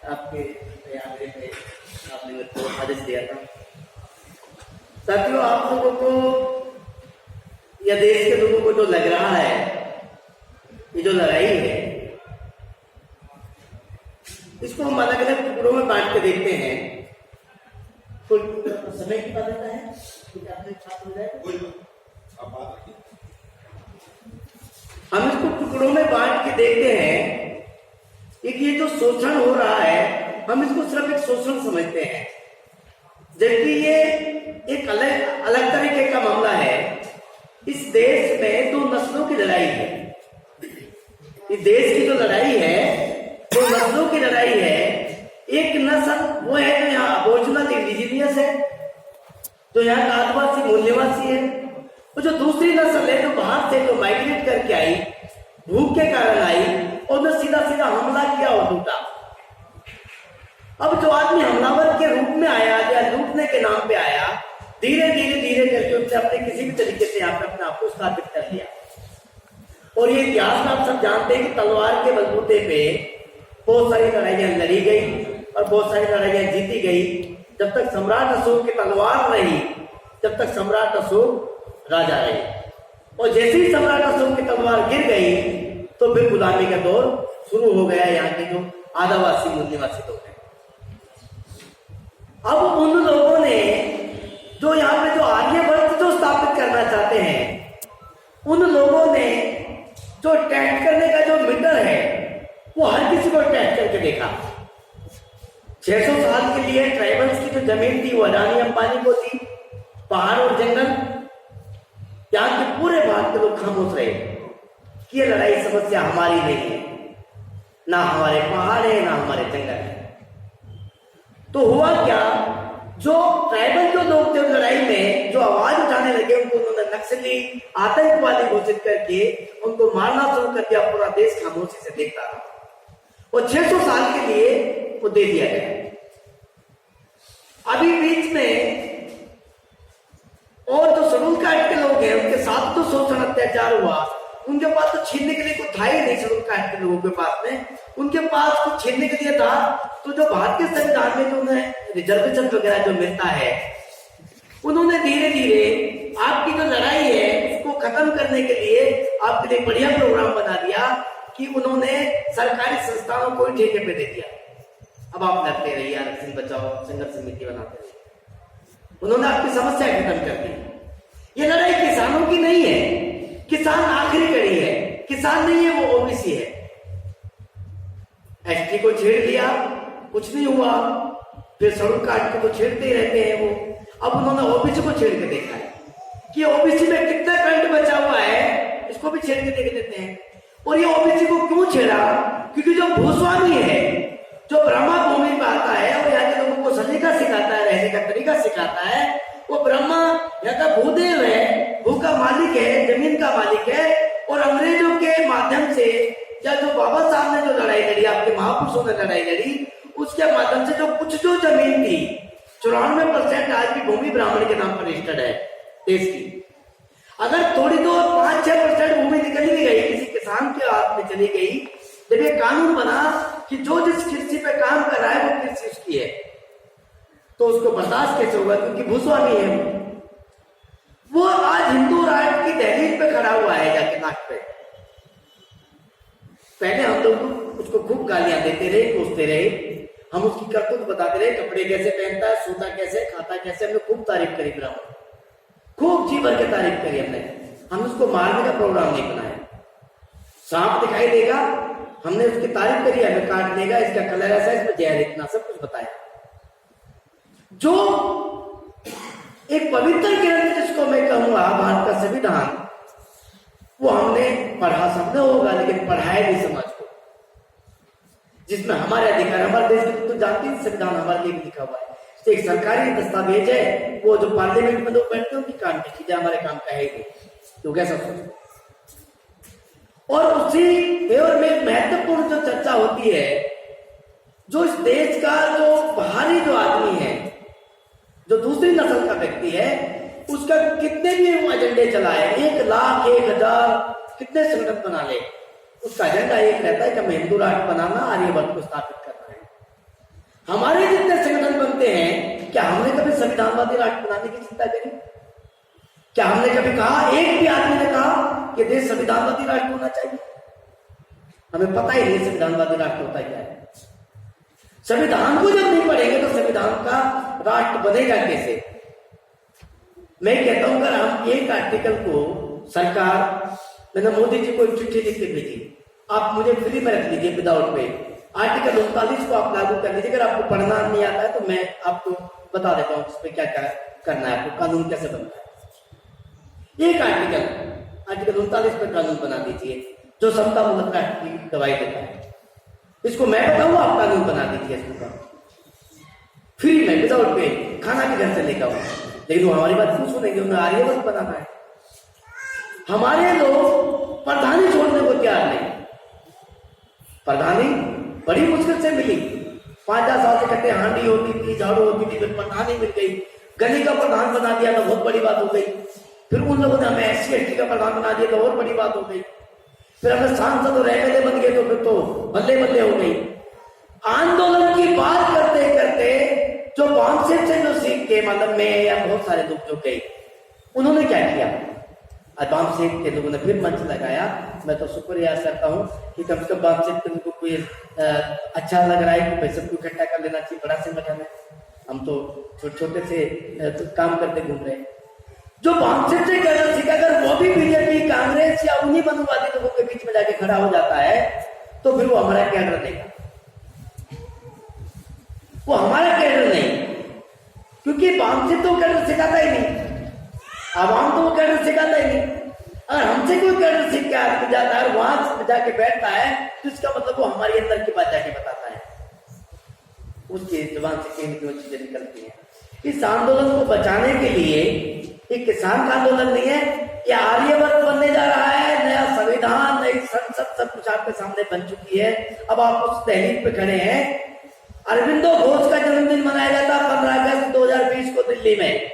आपके आगे पे आपने मेरे को आदेश दिया था। साथियों, आप लोगों को या देश के लोगों को जो लग रहा है, ये जो लड़ाई है, इसको हम अलग अलग टुकड़ों में बांट के देखते हैं। तो समय की बात है, हम इसको टुकड़ों में बांट के देखते हैं। एक ये जो शोषण हो रहा है, हम इसको सिर्फ एक शोषण समझते हैं, जबकि ये एक अलग अलग तरीके का मामला है। इस देश में दो नस्लों की लड़ाई है। इस देश की जो लड़ाई है, दो नस्लों की लड़ाई है। एक नस्ल वो है जो यहाँ अबोरिजिनल इंडिजिनियस है, जो यहाँ का आदिवासी मूल निवासी है। और जो दूसरी नस्ल है जो बाहर से जो माइग्रेट करके आई, भूख के कारण आई, और ने सीधा सीधा हमला किया और लूटा। अब जो आदमी हमलावर के रूप में आया या लूटने के नाम पे आया, धीरे धीरे धीरे करके उसने अपने किसी भी तरीके से यहाँ पे अपने आप को स्थापित कर लिया। और ये इतिहास आप सब जानते हैं कि तलवार के बलबूते पे बहुत सारी लड़ाइयां लड़ी गई और बहुत सारी लड़ाइयां जीती गई। जब तक सम्राट अशोक की तलवार रही, जब तक सम्राट अशोक राजा रहे, और जैसे ही सम्राट अशोक की तलवार गिर गई तो फिर गुलामी का दौर शुरू हो गया। यहाँ के जो आदिवासी मूल निवासी लोग हैं, अब उन लोगों ने जो यहाँ पे जो आर्यभट्ट जो स्थापित करना चाहते हैं, उन लोगों ने जो टेस्ट करने का जो मीटर है, वो हर किसी को टेस्ट करके देखा। 600 साल के लिए ट्राइबल्स की जो जमीन थी वो अडानी अंबानी को थी, पहाड़ और जंगल। यहाँ के पूरे भारत के लोग खामोश रहे कि ये लड़ाई समस्या हमारी नहीं है, ना हमारे पहाड़ है, ना हमारे जंगल है। तो हुआ क्या, जो ट्राइबल जो लोग थे लड़ाई में जो आवाज उठाने लगे, उनको उन्होंने नक्सली आतंकवादी घोषित करके उनको मारना शुरू कर दिया। पूरा देश खामोशी से देखता रहा और 600 साल के लिए वो दे दिया गया। अभी बीच में और जो शेड्यूल कास्ट के लोग हैं, उनके साथ तो शोषण अत्याचार हुआ। उनके पास तो छीनने के लिए कुछ था ही नहीं। शेड्यूल कास्ट के लोगों के पास में, उनके पास कुछ छीनने के लिए था तो जो भारतीय संविधान में जो उन्हें रिजर्वेशन वगैरह जो मिलता है, उन्होंने धीरे धीरे आपकी जो लड़ाई है उसको खत्म करने के लिए आपके लिए बढ़िया प्रोग्राम बना दिया कि उन्होंने सरकारी संस्थानों को ठेके पे दे दिया। अब आप लड़ते रहिए, आरक्षण बचाओ संघर्ष समिति बनाते रहिए। उन्होंने आपकी समस्या खत्म कर दी। ये लड़ाई किसानों की नहीं है, किसान आखिरी कड़ी है। किसान नहीं है, वो ओबीसी है। एसटी को छेड़ लिया, कुछ नहीं हुआ। फिर शेड्यूल कास्ट को तो छेड़ते ही रहते हैं वो। अब उन्होंने ओबीसी को छेड़ के देखा है कि ओबीसी में कितना करंट बचा हुआ है, इसको भी छेड़ के देख लेते हैं। और ये ओबीसी को क्यों छेड़ा, क्योंकि जो भूस्वामी है, जो ब्रह्मा भूमि में आता है और यहाँ के लोगों को सलीका सिखाता है, रहने का तरीका सिखाता है, वो ब्रह्मा यहाँ का भूदेव है, भू का मालिक है, जमीन का मालिक है। और अंग्रेजों के माध्यम से या जो बाबा साहब ने जो लड़ाई लड़ी, आपके महापुरुषों ने लड़ाई लड़ी, उसके माध्यम से जो कुछ जो जमीन थी, 94% आज भी भूमि ब्राह्मण के नाम पर रजिस्टर्ड है देश की। अगर थोड़ी तो 5-6% भूमि निकल ही गई, किसी किसान के हाथ में चली गई, जब ये कानून बना कि जो जिस कृषि पे काम कर रहा है वो कृषि उसकी है, तो उसको बर्दाश्त कैसे होगा, क्योंकि भूस्वामी है वो। आज हिंदू राष्ट्र की दहलीज पे खड़ा हुआ है जाके नाक पे। पहले हम लोग उसको खूब गालियां देते रहे, कोसते रहे, हम उसकी करतूत बताते रहे, कपड़े कैसे पहनता है, सोता कैसे, खाता कैसे, हमने खूब तारीफ करी ब्राह्मण, खूब जी भर के तारीफ करी हमने। हम उसको मारने का प्रोग्राम नहीं बनाया। सांप दिखाई देगा, हमने उसकी तारीफ करी, हमें काट देगा, इसका कलर ऐसा, इसमें जहर इतना, सब कुछ बताया। जो एक पवित्र ग्रंथ जिसको मैं कहूंगा भारत का संविधान, वो हमने पढ़ा सबने होगा, लेकिन पढ़ाया भी समाज को, जिसमें हमारे अधिकार, हमारे देश में तो जानती है संविधान हमारे लिए भी लिखा हुआ है। तो एक सरकारी दस्तावेज है, वो जो पार्लियामेंट में लोग बैठते हैं उनकी काम की चीजें हमारे काम का है ही, तो कैसा सोचो। और उसी और में महत्वपूर्ण जो चर्चा होती है, जो इस देश का जो बाहरी जो आदमी है, जो दूसरी नस्ल का व्यक्ति है, उसका कितने भी वो एजेंडे चलाए, 1 लाख 1000 कितने संगठन बना ले, उसका एजेंडा एक रहता है कि हमें हिंदू राष्ट्र बनाना, आर्यभट्ट को स्थापित करना है। हमारे जितने संगठन बनते हैं, क्या हमने कभी संविधानवादी राष्ट्र बनाने की चिंता करी? क्या हमने कभी कहा, एक भी आदमी ने कहा कि देश संविधानवादी राष्ट्र होना चाहिए? हमें पता ही नहीं संविधानवादी राष्ट्र होता क्या है। संविधान को जब नहीं पढ़ेंगे तो संविधान का राष्ट्र बनेगा कैसे? मैं कहता हूं, अगर हम एक आर्टिकल को सरकार, मैंने मोदी जी को एक चिट्ठी लिख के भेजी, आप मुझे फ्री में रख लीजिए विदाउट पे, आर्टिकल 39 को आप लागू कर लीजिए। अगर आपको पढ़ना नहीं आता है तो मैं आपको बता देता हूँ इसमें क्या क्या करना है, आपको कानून कैसे बनता है। एक आर्टिकल 39 पर कानून बना दीजिए जो समतामूलक राष्ट्र की गवाही देता है। इसको मैं बताऊं, आप कानून बना दीजिए इसको फ्री में विदाउट पे, खाना भी घर से लेकर आऊं। लेकिन वो हमारी बात क्यों सुनेंगे? उन्हें आर्यवर्त बनाना है। हमारे लोग प्रधानी छोड़ने को तैयार नहीं। प्रधानी बड़ी मुश्किल से मिली, 5-10 साल से कहते हांडी होती थी, झाड़ू होती थी, फिर प्रधानी मिल गई, गली का प्रधान बना दिया तो बहुत बड़ी बात हो गई। फिर उन लोगों ने हमें SC/ST का प्रधान बना दिया तो और बड़ी बात हो गई। फिर हमें सांसद और MLA बन गए तो फिर तो बल्ले बल्ले हो गई। आंदोलन की बात करते करते जो बामसेट से जो सीख के, मतलब मैं या बहुत सारे लोग जो गए, उन्होंने क्या किया? बामसेट के लोगों ने फिर मंच लगाया। मैं तो शुक्रिया करता हूँ कि कम से कम बामसेट के लोगों को कोई अच्छा लग रहा है कि भाई सबको इकट्ठा कर लेना चाहिए, बड़ा संगठन है। हम तो छोटे छोटे से तो काम करते घूम रहे हैं। जो बामसेट से कहना सीखा, अगर वो भी बीजेपी, कांग्रेस या उन्हीं मनुवादी लोगों के बीच में जाके खड़ा हो जाता है तो फिर वो हमारा कैडर देगा, वो हमारा कैडर नहीं, क्योंकि बामसेट तो कैडर सिखाता ही नहीं, आवाम तो वो कैडर सिखाता ही नहीं। अगर हमसे कोई कैडर सीख के आगे जाता है, वहां जाके बैठता है, तो इसका मतलब वो हमारी अंदर की बात जाके बताता है, उसकी जुबान से कई चीजें निकलती हैं। इस आंदोलन को बचाने के लिए एक किसान का आंदोलन नहीं है, यह आर्यवर्त बनने जा रहा है। नया संविधान, नई संसद, सब कुछ आपके सामने बन चुकी है। अब आप उस तहरीक पे खड़े हैं। अरविंदो घोष का जन्मदिन मनाया जाता 15 अगस्त 2020 को दिल्ली में।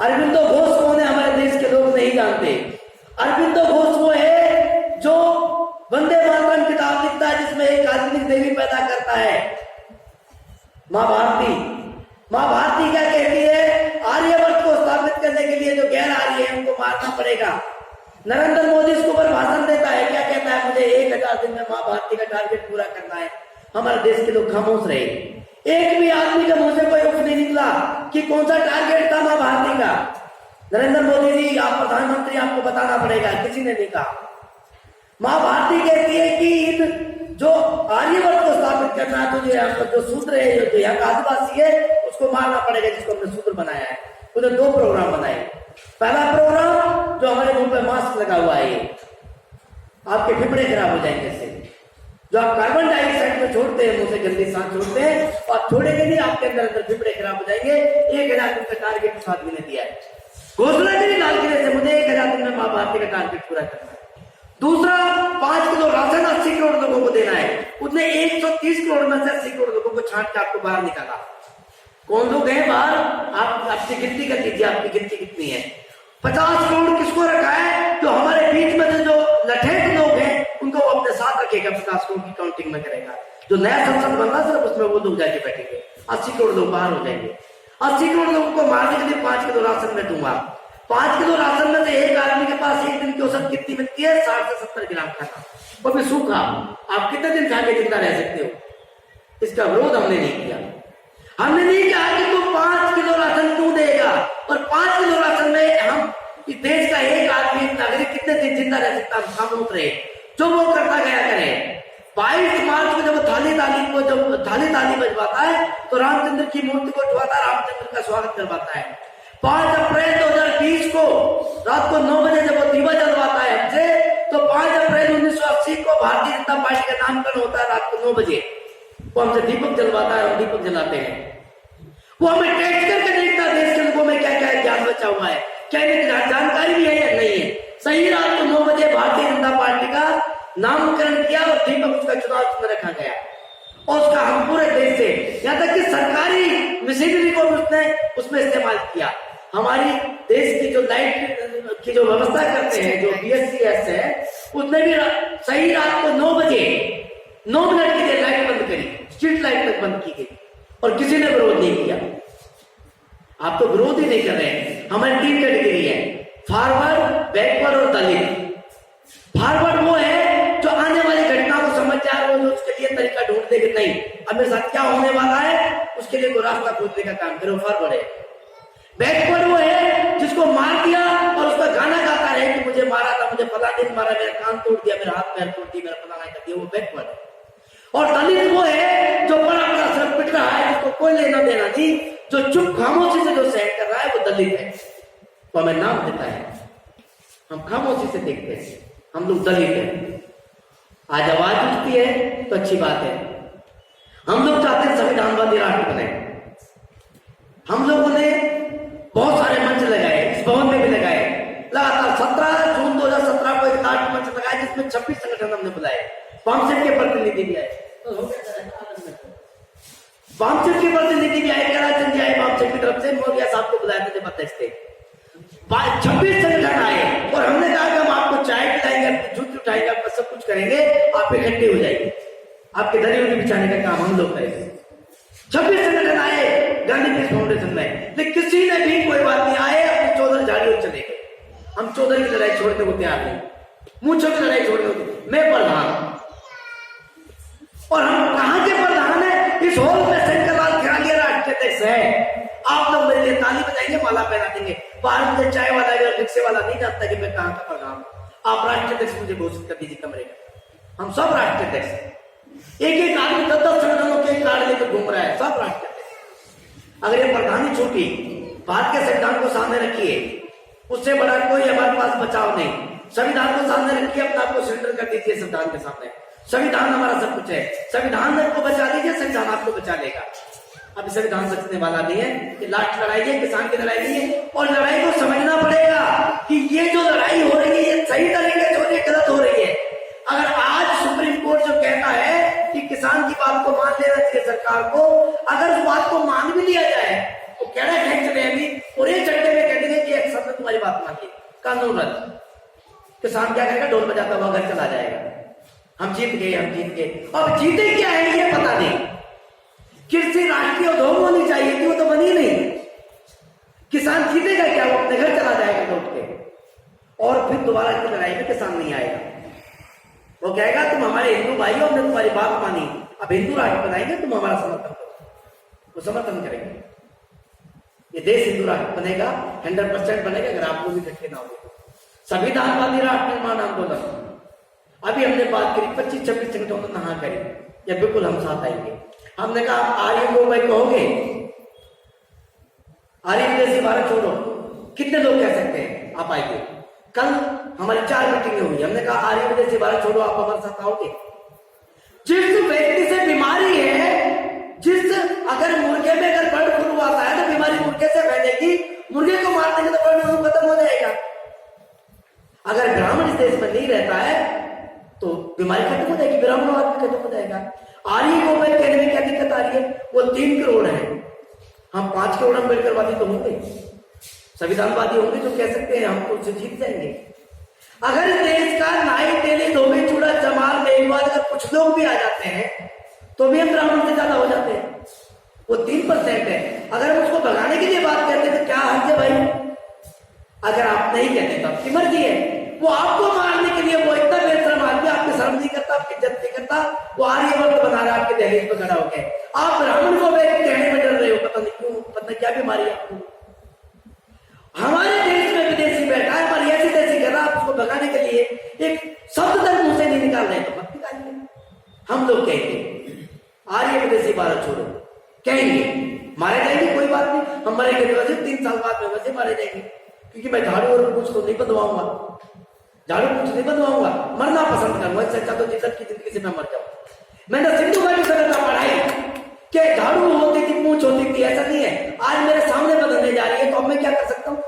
अरविंदो घोष कौन है? हमारे देश के लोग नहीं जानते। अरविंदो घोष वो है जो वंदे मातरम किताब लिखता है, जिसमें एक काल्पनिक देवी पैदा करता है, मां भारती। मां भारती क्या कहती है? आर्यवर्त को स्थापित करने के लिए जो गैर आर्य है उनको मारना पड़ेगा। नरेंद्र मोदी इसके ऊपर भाषण देता है, क्या कहता है? मुझे 1000 दिन में मां भारती का टारगेट पूरा करना है। हमारे देश के लोग खामोश रहे। एक भी आदमी के मुंह से कोई उफ नहीं निकला कि कौन सा टारगेट था मां भारती का। नरेंद्र मोदी जी, आप प्रधानमंत्री, आपको बताना पड़ेगा, किसी ने नहीं कहा। मां भारती कहती है कि इन जो आर्यवर्त को स्थापित करना है, तो जो शूद्र है, जो यहाँ का आदिवासी है, उसको मारना पड़ेगा, जिसको हमने शूद्र बनाया है। उन्होंने 2 प्रोग्राम बनाए। पहला प्रोग्राम जो हमारे मुंह पे मास्क लगा हुआ है, आपके फेफड़े खराब हो जाएंगे इससे। जो आप कार्बन डाइऑक्साइड में छोड़ते हैं, मुंह से गंदी सांस छोड़ते हैं, और छोड़ेंगे नहीं, आपके अंदर फेफड़े खराब हो जाएंगे। 1000 दिन का टारगेट उस आदमी ने दिया है। घोषणा करी लाल किले से, मुझे 1000 दिन में मां भारती का टारगेट पूरा करना है। दूसरा, 5 किलो राशन 80 करोड़ लोगों को देना है। उसने 130 करोड़ में से 80 करोड़ लोगों को छांट के आपको बाहर निकाला। कौन लोग हैं बाहर? आप आपकी गिनती कर लीजिए, आपकी गिनती कितनी है। 50 करोड़ किसको रखा है? जो हमारे बीच में जो लठेठ लोग हैं उनको वो अपने साथ रखेगा, 50 करोड़ की काउंटिंग में करेगा। जो नया संसद बन रहा है सिर्फ उसमें वो लोग जाके बैठेंगे, 80 करोड़ लोग बाहर हो जाएंगे। 80 करोड़ लोगों को मारने के लिए 5 किलो राशन में दूंगा। 5 किलो राशन में से एक आदमी के पास एक दिन की औसत कितनी मिलती है? 60 से 70 ग्राम खाना, वो भी सूखा। आप कितने दिन खा के जिंदा रह सकते हो? इसका विरोध हमने नहीं किया। हमने नहीं कहा कि तू 5 किलो राशन क्यों देगा, और 5 किलो राशन में हम इस देश का एक आदमी, नागरिक कितने दिन जिंदा रह सकता है? खामोश रहे, जो वो करता गया करे। 22 मार्च को जब थाली बजवाता है तो रामचंद्र की मूर्ति को उठवाता है, रामचंद्र का स्वागत करवाता है। 5 अप्रैल 2020 को रात को 9 बजे जब वो दीवा जलवाता है हमसे, तो 5 अप्रैल 1980 को भारतीय जनता पार्टी का नामकरण होता है रात को 9 बजे। वो हमसे दीपक जलवाता है, हम दीपक जलाते हैं। वो हमें टेस्ट करके देखता है देश के लोगों में क्या क्या ज्ञान बचा हुआ है, क्या इन्हें जानकारी भी है या नहीं है। सही रात को 9 बजे भारतीय जनता पार्टी का नामकरण किया और दीपक उसका चुनाव में रखा गया, और उसका हम पूरे देश से, यहाँ तक कि सरकारी मशीनरी को उसमें इस्तेमाल किया। हमारी देश की जो लाइट की जो व्यवस्था करते हैं, जो BSCS है, उसने भी सही रात को 9 बजे 9 मिनट के लिए लाइट बंद करी, स्ट्रीट लाइट तक बंद की गई और किसी ने विरोध नहीं किया। आप तो विरोध ही नहीं कर रहे हैं। हमारी 3 कैटेगरी है, फॉरवर्ड, बैकवर्ड और दलित। फॉरवर्ड वो है जो आने वाली घटना को समझ जाए, वो उसके लिए तरीका ढूंढ दे कि नहीं अब मेरे साथ क्या होने वाला है, उसके लिए कोई रास्ता खोजने का काम करे, फॉरवर्ड है। बैकवर्ड वो है जिसको मार दिया और उसका गाना गाता है कि मुझे मारा था, मुझे फला दिन मारा, मेरा कान तोड़ दिया, मेरा हाथ पैर तोड़ दिया, मेरा फलाना कर दिया, वो बैकवर्ड है। और दलित वो है जो बड़ा बड़ा सर पिट रहा है, जिसको कोई लेना देना नहीं, जो चुप खामोशी से जो सहन कर रहा है, वो दलित है। तो हमें नाम देता है, हम खामोशी से देखते हैं, हम लोग दलित हैं। आज आवाज उठती है तो अच्छी बात है। हम लोग चाहते हैं संविधानवादी राष्ट्र बने। हम लोगों ने बहुत सारे मंच लगाए, इस भवन में भी लगाए, लगातार 17 जून 2017 को एक नाट्य मंच लगाया जिसमें 26 संगठन हमने बुलाए, वामसेट के प्रतिनिधि भी आए, वामसेट के प्रतिनिधि भी आए, कैलाश जी आए वामसेट की तरफ से, मौर्या साहब को बुलाया था जबरदस्त थे, 26 संगठन आए और हमने कहा कि हम आपको चाय पिलाएंगे, आपकी जूती उठाएंगे, आपका सब कुछ करेंगे, आप इकट्ठे हो जाएंगे, आपके दरी उरी बिछाने का काम हम लोग करेंगे। 26 संगठन आए गांधी पीस फाउंडेशन में, लेकिन किसी ने भी कोई बात नहीं आए, अपने चौधरी झाड़ियों चले गए। हम चौधरी की लड़ाई छोड़ने को तैयार नहीं, मूंछों की लड़ाई छोड़ने को, मैं प्रधान और हम कहां के प्रधान है, इस हॉल में शंकरलाल खिरालिया राष्ट्रीय अध्यक्ष है। आप लोग मेरे लिए ताली बजाएंगे, माला पहना देंगे, बाहर मुझे चाय वाला या रिक्शे वाला नहीं जानता कि मैं कहां का प्रधान हूं। आप राष्ट्रीय अध्यक्ष मुझे घोषित कर दीजिए कमरे का, हम सब राष्ट्रीय अध्यक्ष हैं। एक एक आदमी 10-10 संगठनों के कार्ड लेकर घूम रहा है, सब राष्ट्रीय अध्यक्ष। अगर ये प्रधानी छूटी, भारत के संविधान को सामने रखिए, उससे बड़ा कोई हमारे पास बचाव नहीं। संविधान को सामने रखिए, अपने आप को सरेंडर कर दीजिए संविधान के सामने। संविधान हमारा सब कुछ है, संविधान को बचा लीजिए, संविधान आपको बचा लेगा। अब संविधान बचने वाला नहीं है, ये लास्ट लड़ाई है, किसान की लड़ाई नहीं है। और लड़ाई को समझना पड़ेगा कि ये जो लड़ाई हो रही है ये सही तरीके से हो रही है, गलत हो रही है। अगर आज सुप्रीम कोर्ट जो कहता है कि किसान की बात को मान लेना चाहिए सरकार को, अगर उस बात को मान भी लिया जाए तो कहना फेंक चले अभी और एक झंडे में कह देंगे कि एक शब्द तुम्हारी बात मान ली, कानून रद्द। किसान क्या करेगा, ढोल बजाता हुआ घर चला जाएगा, हम जीत गए, हम जीत गए। अब जीते क्या है ये पता नहीं। कृषि राष्ट्रीय उद्योग होनी चाहिए थी, वो तो बनी नहीं। किसान जीतेगा क्या, वो अपने घर चला जाएगा लौट के और फिर दोबारा की लड़ाई में किसान नहीं आएगा। वो कहेगा तुम हमारे हिंदू भाई हो, हमने तुम्हारी बात मानी, अब हिंदू राष्ट्र बनाएंगे, तुम हमारा समर्थन करो, वो समर्थन करेंगे। ये देश हिंदू राष्ट्र बनेगा, 100% बनेगा अगर आप लोग इकट्ठे ना हो। संविधानवादी राष्ट्र निर्माण आंदोलन अभी हमने बात करी, 25-26 संगठनों ने नहा करी, या बिल्कुल हम साथ आएंगे। हमने कहा आर्य को भाई कहोगे, आर्य विदेशी भारत छोड़ो, कितने लोग कह सकते हैं आप आइए। कल हमारी 4 मीटिंगें हुई, हमने कहा आर्य विदेशी भारत छोड़ो, आप हमारे साथ आओगे। जिस व्यक्ति से बीमारी है, जिस अगर मुर्गे में अगर बर्ड फ्लू आता है तो बीमारी मुर्गे से फैलेगी, मुर्गे को मार देंगे तो बर्ड फ्लू खत्म हो जाएगा। अगर ब्राह्मण इस देश में नहीं रहता है तो बीमारी खत्म हो जाएगी, ब्राह्मण आदमी खत्म हो जाएगा। आर्य को मैं कहने में क्या दिक्कत आ रही है, वो 3 करोड़ है, हम 5 करोड़ अम्बेडकरवादी तो होंगे, संविधानवादी होंगे तो कह सकते हैं हम तो उससे जीत जाएंगे। अगर देश का नाई तेली धोबी चूड़ा जमाल मेघवाल अगर कुछ लोग भी आ जाते हैं तो भी हम ब्राह्मण से ज्यादा हो जाते हैं, वो 3% है। अगर हम उसको भगाने के लिए बात करते हैं तो क्या हर्ज है भाई, अगर आप नहीं कहते तो आपकी मर्जी है। वो आपको मारने के लिए वो इतना बेशरम आदमी, आपकी शर्म नहीं करता, आपकी इज्जत नहीं करता, वो आर्यवर्त बना रहा है आपके दहलीज पर खड़ा होकर, आप ब्राह्मण को कहने में डर रहे हो, पता नहीं क्यों, पता नहीं क्या बीमारी है आपको। हमारे देश में विदेशी बैठा है, पर ऐसी तैसी कर रहा, आप उसको भगाने के लिए एक शब्द तक मुंह से नहीं निकाल रहे तो मत निकालिए। हम लोग कहेंगे आर्य विदेशी भारत छोड़ो, कहेंगे मारे जाएंगे, कोई बात नहीं, हम मरेंगे वैसे 3 साल बाद में वैसे मारे जाएंगे, क्योंकि मैं झाड़ू और पूछ तो नहीं बंधवाऊंगा, झाड़ू पूछ नहीं बंधवाऊंगा, मरना पसंद करूंगा, इससे अच्छा तो जिंदगी की जिंदगी से मैं मर जाऊं। मैंने सिंधु घाटी सभ्यता पढ़ाई कि झाड़ू होती थी, पूछ होती थी, ऐसा नहीं है। आज मेरे सामने बदलने जा रही है तो अब मैं क्या कर सकता हूँ,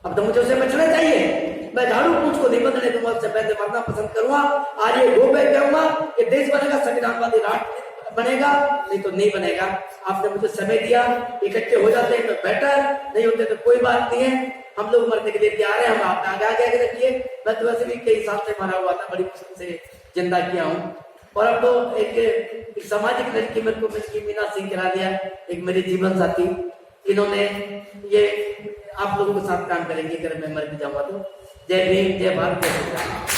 अब तो मुझे उसे बचना चाहिए। मैं झाड़ू पूछ को नहीं बदलने दूंगा, उससे पहले मरना पसंद करूंगा। आज ये गो बैक कहूंगा, ये देश बनेगा, संविधानवादी राष्ट्र बनेगा, नहीं तो नहीं बनेगा। आपने मुझे समय दिया, इकट्ठे हो जाते हैं तो बेटर, नहीं होते तो कोई बात नहीं है, हम लोग मरने के लिए तैयार है, हम आपने आगे आगे रखिए। मैं तो वैसे भी कई साल से मरा हुआ था, बड़ी मुश्किल से जिंदा किया हूँ, और अब तो एक सामाजिक लड़की मेरे को मिल मीना सिंह करा दिया, एक मेरी जीवन साथी। इन्होंने ये आप लोगों के साथ काम करेंगे अगर मैं मर भी जाऊंगा तो। जय भीम, जय भारत, जय श्री राम।